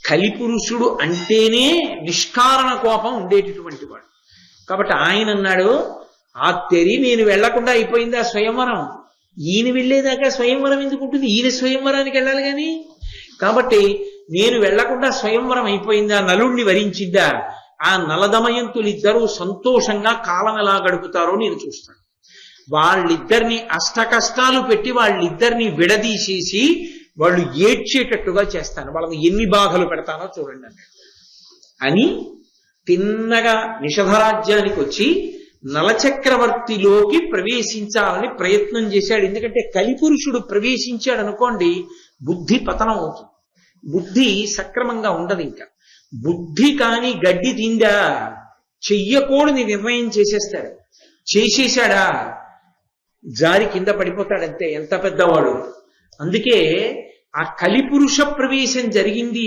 కలిపురుషుడు అంటేనే నిష్కారణ కోపం ఉండేటటువంటి వాడు. కాబట్టి ఆయన అన్నాడు, ఆ తెరి నేను వెళ్లకుండా అయిపోయింది ఆ స్వయంవరం, ఈయన వెళ్ళేదాకా స్వయంవరం ఎందుకు ఉంటుంది, ఈయన స్వయంవరానికి వెళ్ళాలి కానీ. కాబట్టి నేను వెళ్లకుండా స్వయంవరం అయిపోయిందా, నలుణ్ణి వరించిందా, ఆ నలదమయంతులిద్దరూ సంతోషంగా కాలం ఎలా గడుపుతారో నేను చూస్తాను. వాళ్ళిద్దరిని అష్ట కష్టాలు పెట్టి వాళ్ళిద్దరిని విడదీసేసి వాళ్ళు ఏడ్చేటట్టుగా చేస్తాను, వాళ్ళని ఎన్ని బాధలు పెడతానో చూడండి అన్నాడు. అని తిన్నగా నిషధరాజ్యానికి వచ్చి నలచక్రవర్తిలోకి ప్రవేశించాలని ప్రయత్నం చేశాడు. ఎందుకంటే కలిపురుషుడు ప్రవేశించాడు అనుకోండి, బుద్ధి పతనం అవుతుంది, బుద్ధి సక్రమంగా ఉండదు. ఇంకా బుద్ధి కాని గడ్డి తిందా, చెయ్యకూడని నిర్ణయం చేసేస్తాడు, చేసేశాడా జారి కింద పడిపోతాడంతే, ఎంత పెద్దవాడు. అందుకే ఆ కలిపురుష ప్రవేశం జరిగింది